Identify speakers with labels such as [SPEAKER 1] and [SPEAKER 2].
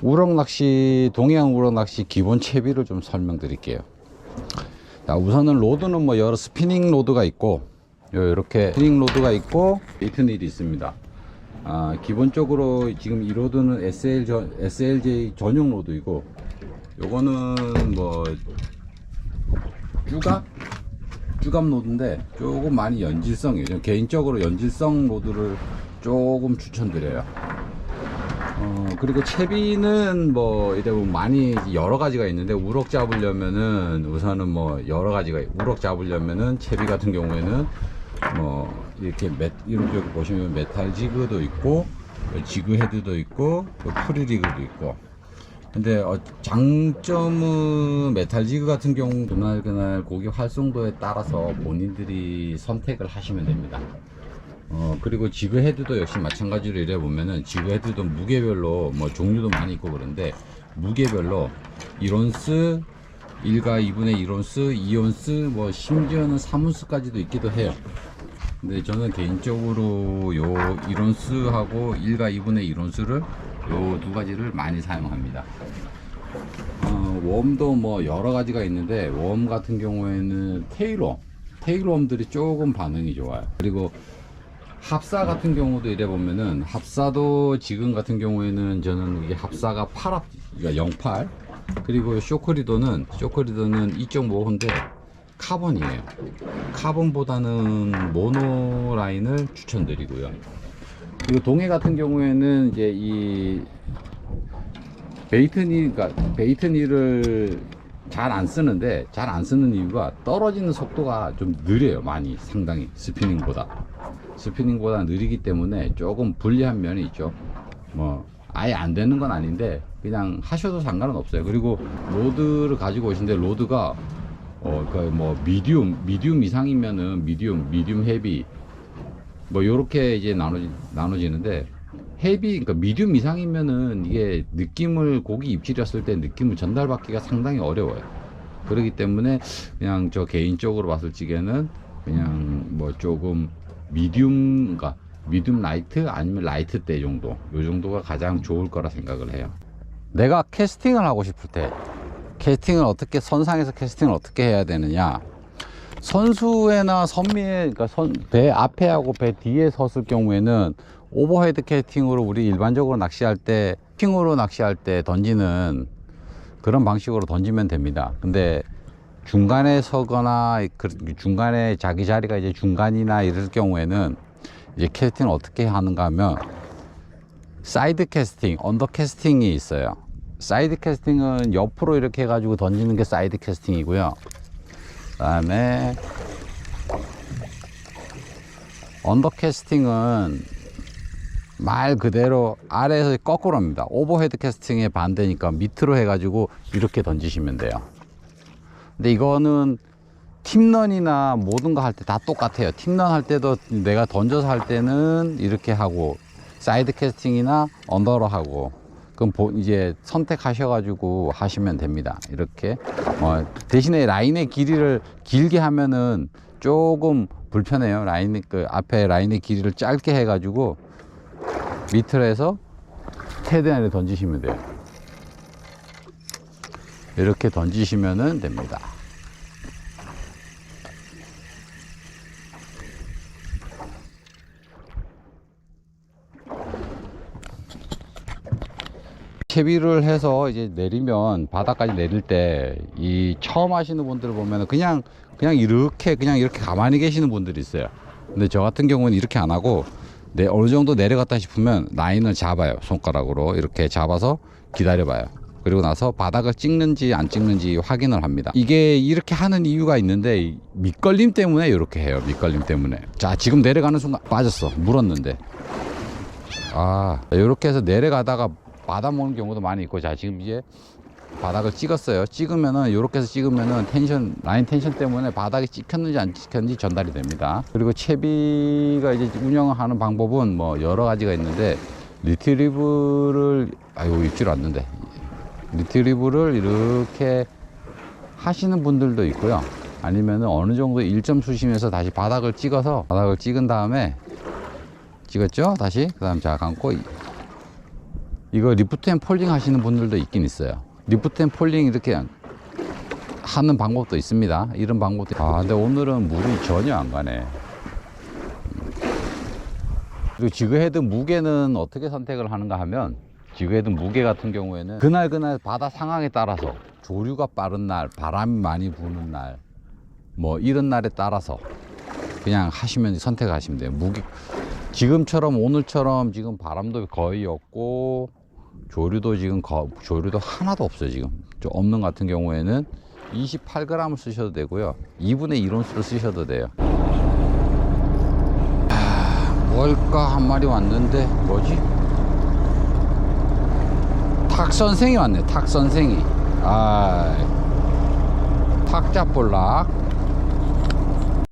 [SPEAKER 1] 우럭낚시, 동해안 우럭낚시 기본 채비를 좀 설명드릴게요. 자, 우선은 로드는 뭐 여러 스피닝 로드가 있고, 이렇게 스피닝 로드가 있고 베이트닐이 있습니다. 기본적으로 지금 이 로드는 SLJ 전용 로드이고, 요거는 뭐 쭈갑 로드인데 조금 많이 연질성이에요. 개인적으로 연질성 로드를 조금 추천드려요. 그리고 채비는 뭐 이래 보면 많이 여러 가지가 있는데, 우럭 잡으려면은 우선은 뭐 여러 가지가, 우럭 잡으려면은 채비 같은 경우에는 뭐 이렇게 이렇게 보시면 메탈 지그도 있고, 지그 헤드도 있고, 프리리그도 있고. 근데 장점은 메탈 지그 같은 경우 그날 고기 활성도에 따라서 본인들이 선택을 하시면 됩니다. 그리고 지그 헤드도 역시 마찬가지로 이래 보면은, 지그 헤드도 무게별로 뭐 종류도 많이 있고 그런데, 무게별로 1온스, 1과 2분의 1온스, 2온스, 뭐 심지어는 3온스까지도 있기도 해요. 근데 저는 개인적으로 요 1온스하고 1과 2분의 1온스를 요 두 가지를 많이 사용합니다. 웜도 뭐 여러 가지가 있는데, 웜 같은 경우에는 테일웜들이 조금 반응이 좋아요. 그리고 합사 같은 경우도 이래 보면은, 합사도 지금 같은 경우에는 저는 이게 합사가 8합, 그러니까 08. 그리고 쇼크리더는 2.5호인데 카본이에요. 카본보다는 모노 라인을 추천드리고요. 그리고 동해 같은 경우에는 이제 이 베이트닐을 잘 안 쓰는 이유가, 떨어지는 속도가 좀 느려요. 많이, 상당히 스피닝보다 느리기 때문에 조금 불리한 면이 있죠. 뭐 아예 안 되는 건 아닌데 그냥 하셔도 상관은 없어요. 그리고 로드를 가지고 오신데, 로드가 뭐 미디움 이상이면은 미디움 헤비 뭐 요렇게 이제 나눠지는데, 그러니까 미디움 이상이면은 이게 고기 입질했을 때 느낌을 전달받기가 상당히 어려워요. 그렇기 때문에 그냥 저 개인적으로 봤을 적에는 그냥 뭐 조금 미디움 라이트, 아니면 라이트 때 정도, 요 정도가 가장 좋을 거라 생각을 해요. 내가 캐스팅을 하고 싶을 때 선상에서 캐스팅을 어떻게 해야 되느냐, 선수회나 선미회, 그러니까 배 앞에하고 배 뒤에 섰을 경우에는 오버헤드 캐스팅으로, 우리 일반적으로 낚시할 때 핑으로 낚시할 때 던지는 그런 방식으로 던지면 됩니다. 근데 중간에 서거나, 중간에 자기 자리가 이제 중간이나 이럴 경우에는 이제 캐스팅을 어떻게 하는가 하면, 사이드 캐스팅, 언더 캐스팅이 있어요. 사이드 캐스팅은 옆으로 이렇게 해가지고 던지는 게 사이드 캐스팅이고요. 그 다음에 언더 캐스팅은 말 그대로 아래에서 거꾸로 합니다. 오버헤드 캐스팅의 반대니까 밑으로 해가지고 이렇게 던지시면 돼요. 근데 이거는 팀런이나 모든 거 할 때 다 똑같아요. 팀런 할 때도 내가 던져서 할 때는 이렇게 하고, 사이드 캐스팅이나 언더로 하고, 그럼 이제 선택하셔가지고 하시면 됩니다. 이렇게. 대신에 라인의 길이를 길게 하면은 조금 불편해요. 앞에 라인의 길이를 짧게 해가지고 밑으로 해서 헤드 안에 던지시면 돼요. 이렇게 던지시면 됩니다. 채비를 해서 이제 내리면, 바닥까지 내릴 때 이 처음 하시는 분들을 보면 그냥 이렇게 가만히 계시는 분들이 있어요. 근데 저 같은 경우는 이렇게 안 하고, 어느 정도 내려갔다 싶으면 라인을 잡아요. 손가락으로 이렇게 잡아서 기다려봐요. 그리고 나서 바닥을 찍는지 안 찍는지 확인을 합니다. 이게 이렇게 하는 이유가 있는데, 밑걸림 때문에 이렇게 해요. 밑걸림 때문에. 자, 지금 내려가는 순간 빠졌어. 물었는데. 이렇게 해서 내려가다가 받아먹는 경우도 많이 있고. 자, 지금 이제 바닥을 찍었어요. 찍으면은, 이렇게 해서 찍으면은 라인 텐션 때문에 바닥이 찍혔는지 안 찍혔는지 전달이 됩니다. 그리고 채비가 이제 운영하는 방법은 뭐 여러 가지가 있는데, 리트리브를 입질 왔는데, 리트리브를 이렇게 하시는 분들도 있고요. 아니면은 어느 정도 일점 수심에서 다시 바닥을 찍은 다음에, 찍었죠? 다시 그 다음 자 감고 이거 리프트 앤 폴링 하시는 분들도 있긴 있어요. 리프트 앤 폴링 이렇게 하는 방법도 있습니다. 이런 방법도. 아, 근데 오늘은 물이 전혀 안 가네. 그리고 지그헤드 무게는 어떻게 선택을 하는가 하면, 지그헤드 무게 같은 경우에는 그날 바다 상황에 따라서, 조류가 빠른 날, 바람이 많이 부는 날, 뭐 이런 날에 따라서 그냥 선택하시면 돼요. 무게, 지금처럼 오늘처럼 지금 바람도 거의 없고 조류도 조류도 하나도 없어요. 지금 좀 없는 같은 경우에는 28g을 쓰셔도 되고요, 2분의 1온수를 쓰셔도 돼요. 뭘까? 한 마리 왔는데 뭐지? 탁선생이 왔네. 탁선생이. 탁자볼락.